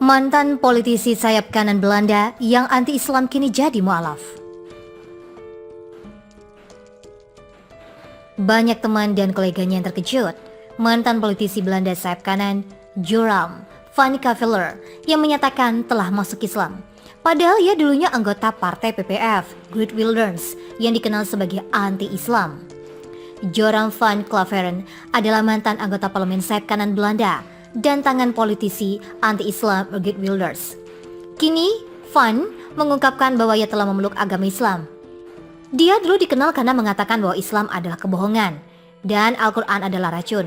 Mantan politisi sayap kanan Belanda yang anti-Islam kini jadi mualaf. Banyak teman dan koleganya yang terkejut. Mantan politisi Belanda sayap kanan, Joram van Caveler, yang menyatakan telah masuk Islam. Padahal ia dulunya anggota partai PPF, Geert Wilders, yang dikenal sebagai anti-Islam. Joram van Claveren adalah mantan anggota parlemen sayap kanan Belanda dan tangan politisi anti-Islam Geert Wilders. Kini, Van mengungkapkan bahwa ia telah memeluk agama Islam. Dia dulu dikenal karena mengatakan bahwa Islam adalah kebohongan dan Al-Quran adalah racun.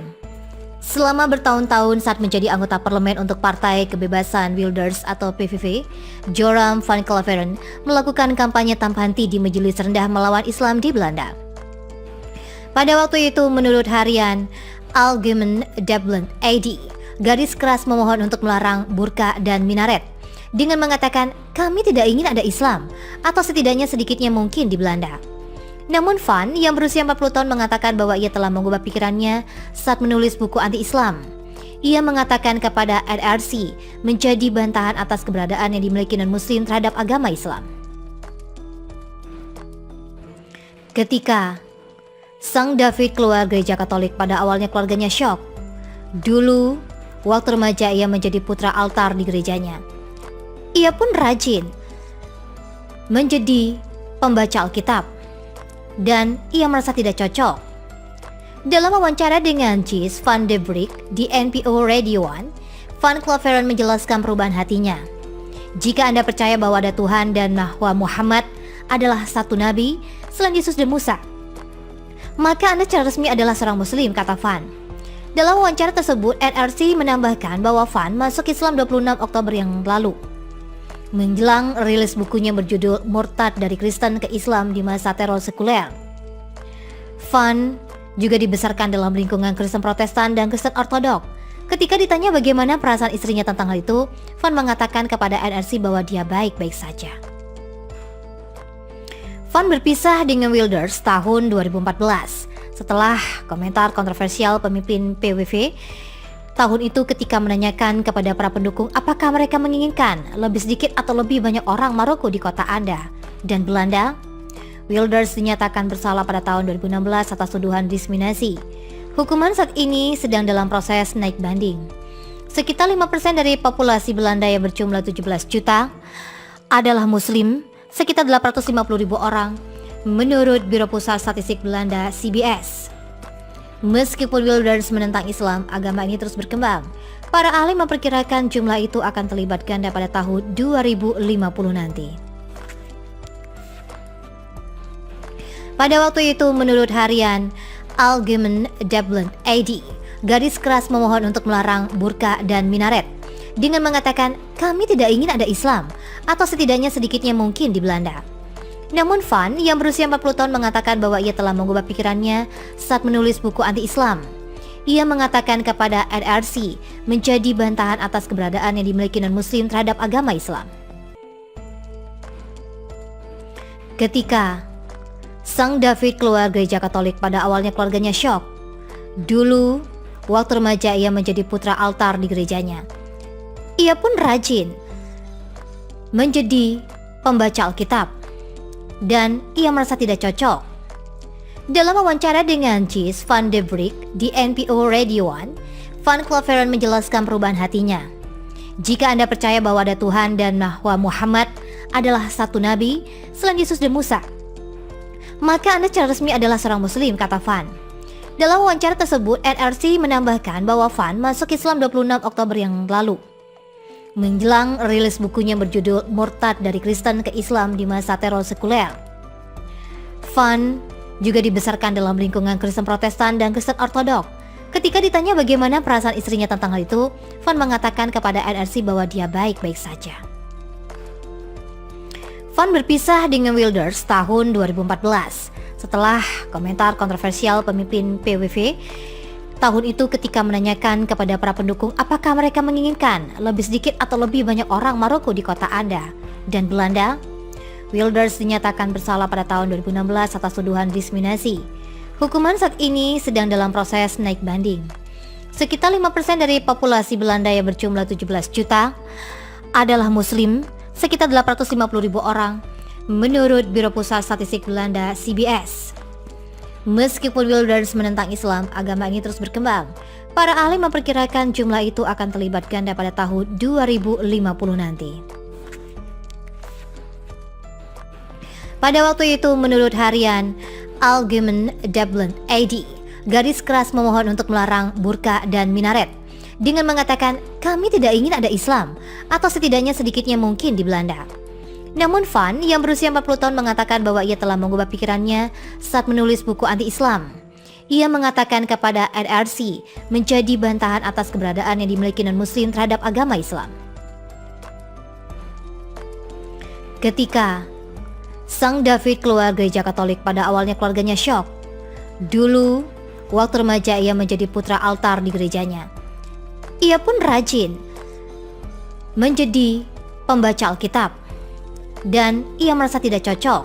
Selama bertahun-tahun saat menjadi anggota parlemen untuk Partai Kebebasan Wilders atau PVV, Joram van Claveren melakukan kampanye tanpa henti di majelis rendah melawan Islam di Belanda. Pada waktu itu, menurut harian Algemeen Dagblad AD, garis keras memohon untuk melarang burka dan minaret dengan mengatakan, kami tidak ingin ada Islam atau setidaknya sedikitnya mungkin di Belanda. Namun Van yang berusia 40 tahun mengatakan bahwa ia telah mengubah pikirannya saat menulis buku anti-Islam. Ia mengatakan kepada NRC menjadi bantahan atas keberadaan yang dimiliki non-muslim terhadap agama Islam. Ketika Sang David keluar gereja Katolik, pada awalnya keluarganya syok. Dulu waktu remaja ia menjadi putra altar di gerejanya. Ia pun rajin menjadi pembaca Alkitab dan ia merasa tidak cocok. Dalam wawancara dengan Gijs van de Beek di NPO Radio 1, Van Claveren menjelaskan perubahan hatinya. Jika Anda percaya bahwa ada Tuhan dan bahwa Muhammad adalah satu nabi selain Yesus dan Musa, maka Anda secara resmi adalah seorang muslim, kata Van. Dalam wawancara tersebut, NRC menambahkan bahwa Van masuk Islam 26 Oktober yang lalu, menjelang rilis bukunya berjudul Murtad dari Kristen ke Islam di Masa Teror Sekuler. Van juga dibesarkan dalam lingkungan Kristen Protestan dan Kristen Ortodok. Ketika ditanya bagaimana perasaan istrinya tentang hal itu, Van mengatakan kepada NRC bahwa dia baik-baik saja. Van berpisah dengan Wilders tahun 2014 setelah komentar kontroversial pemimpin PVV tahun itu ketika menanyakan kepada para pendukung apakah mereka menginginkan lebih sedikit atau lebih banyak orang Maroko di kota Anda dan Belanda. Wilders dinyatakan bersalah pada tahun 2016 atas tuduhan diskriminasi. Hukuman saat ini sedang dalam proses naik banding. Sekitar 5% dari populasi Belanda yang berjumlah 17 juta adalah muslim, sekitar 850.000 orang menurut Biro Pusat Statistik Belanda CBS. Meskipun Wilders menentang Islam, agama ini terus berkembang. Para ahli memperkirakan jumlah itu akan terlibat ganda pada tahun 2050 nanti. Pada waktu itu, menurut harian Algemeen Dagblad AD, garis keras memohon untuk melarang burka dan minaret dengan mengatakan, kami tidak ingin ada Islam atau setidaknya sedikitnya mungkin di Belanda. Namun Van yang berusia 40 tahun mengatakan bahwa ia telah mengubah pikirannya saat menulis buku anti-Islam. Ia mengatakan kepada NRC menjadi bantahan atas keberadaan yang dimiliki non-muslim terhadap agama Islam. Ketika Sang David keluar gereja Katolik, pada awalnya keluarganya syok. Dulu waktu remaja ia menjadi putra altar di gerejanya. Ia pun rajin menjadi pembaca Alkitab dan ia merasa tidak cocok. Dalam wawancara dengan Gijs van de Beek di NPO Radio 1, Van Claveren menjelaskan perubahan hatinya. Jika Anda percaya bahwa ada Tuhan dan bahwa Muhammad adalah satu nabi selain Yesus dan Musa, maka Anda secara resmi adalah seorang muslim, kata Van. Dalam wawancara tersebut, NRC menambahkan bahwa Van masuk Islam 26 Oktober yang lalu, menjelang rilis bukunya berjudul Murtad dari Kristen ke Islam di Masa Teror Sekuler. Van juga dibesarkan dalam lingkungan Kristen Protestan dan Kristen Ortodok. Ketika ditanya bagaimana perasaan istrinya tentang hal itu, Van mengatakan kepada NRC bahwa dia baik-baik saja. Van berpisah dengan Wilders tahun 2014 setelah komentar kontroversial pemimpin PVV tahun itu ketika menanyakan kepada para pendukung apakah mereka menginginkan lebih sedikit atau lebih banyak orang Maroko di kota Anda dan Belanda. Wilders dinyatakan bersalah pada tahun 2016 atas tuduhan diskriminasi. Hukuman saat ini sedang dalam proses naik banding. Sekitar 5% dari populasi Belanda yang berjumlah 17 juta adalah Muslim sekitar 850.000 orang, menurut Biro Pusat Statistik Belanda (CBS). Meskipun Wilders menentang Islam, agama ini terus berkembang. Para ahli memperkirakan jumlah itu akan terlibat ganda pada tahun 2050 nanti. Pada waktu itu, menurut harian Algemeen Dagblad AD, garis keras memohon untuk melarang burka dan minaret dengan mengatakan, kami tidak ingin ada Islam, atau setidaknya sedikitnya mungkin di Belanda. Namun Van yang berusia 40 tahun mengatakan bahwa ia telah mengubah pikirannya saat menulis buku anti-Islam. Ia mengatakan kepada NRC menjadi bantahan atas keberadaan yang dimiliki non-Muslim terhadap agama Islam. Ketika Sang David keluar gereja Katolik, pada awalnya keluarganya syok. Dulu, waktu remaja ia menjadi putra altar di gerejanya. Ia pun rajin menjadi pembaca Alkitab dan ia merasa tidak cocok.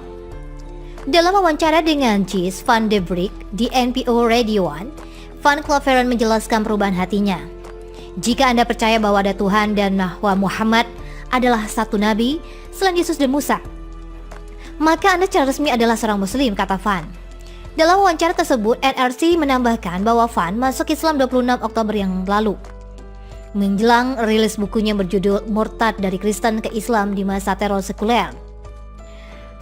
Dalam wawancara dengan Gijs van de Beek di NPO Radio 1, Van Claveren menjelaskan perubahan hatinya. Jika Anda percaya bahwa ada Tuhan dan bahwa Muhammad adalah satu nabi selain Yesus dan Musa, maka Anda secara resmi adalah seorang Muslim, kata Van. Dalam wawancara tersebut, NRC menambahkan bahwa Van masuk Islam 26 Oktober yang lalu, menjelang rilis bukunya berjudul Murtad dari Kristen ke Islam di Masa Teror Sekuler.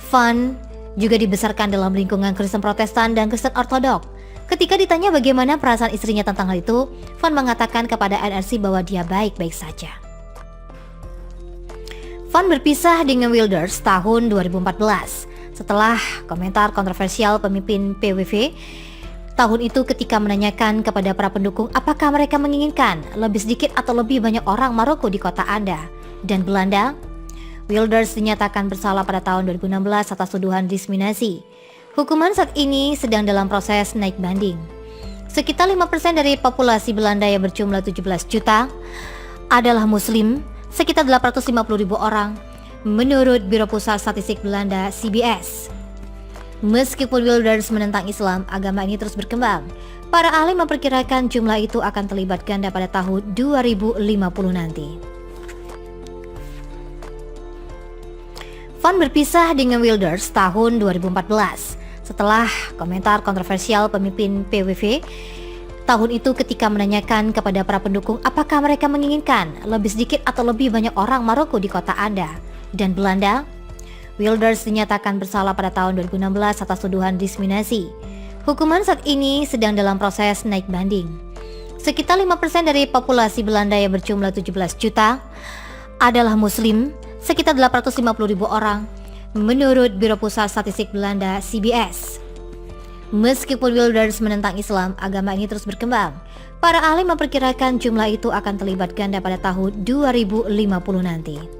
Van juga dibesarkan dalam lingkungan Kristen Protestan dan Kristen Ortodok. Ketika ditanya bagaimana perasaan istrinya tentang hal itu, Van mengatakan kepada NRC bahwa dia baik-baik saja. Van berpisah dengan Wilders tahun 2014 setelah komentar kontroversial pemimpin PVV tahun itu ketika menanyakan kepada para pendukung apakah mereka menginginkan lebih sedikit atau lebih banyak orang Maroko di kota Anda dan Belanda. Wilders dinyatakan bersalah pada tahun 2016 atas tuduhan diskriminasi. Hukuman saat ini sedang dalam proses naik banding. Sekitar 5% dari populasi Belanda yang berjumlah 17 juta adalah Muslim, sekitar 850.000 orang, menurut Biro Pusat Statistik Belanda (CBS). Meskipun Wilders menentang Islam, agama ini terus berkembang. Para ahli memperkirakan jumlah itu akan terlibat ganda pada tahun 2050 nanti. Van berpisah dengan Wilders tahun 2014 setelah komentar kontroversial pemimpin PVV tahun itu ketika menanyakan kepada para pendukung apakah mereka menginginkan lebih sedikit atau lebih banyak orang Maroko di kota Anda dan Belanda. Wilders dinyatakan bersalah pada tahun 2016 atas tuduhan diskriminasi. Hukuman saat ini sedang dalam proses naik banding. Sekitar 5% dari populasi Belanda yang berjumlah 17 juta adalah Muslim, sekitar 850.000 orang, menurut Biro Pusat Statistik Belanda (CBS). Meskipun Wilders menentang Islam, agama ini terus berkembang. Para ahli memperkirakan jumlah itu akan terlibat ganda pada tahun 2050 nanti.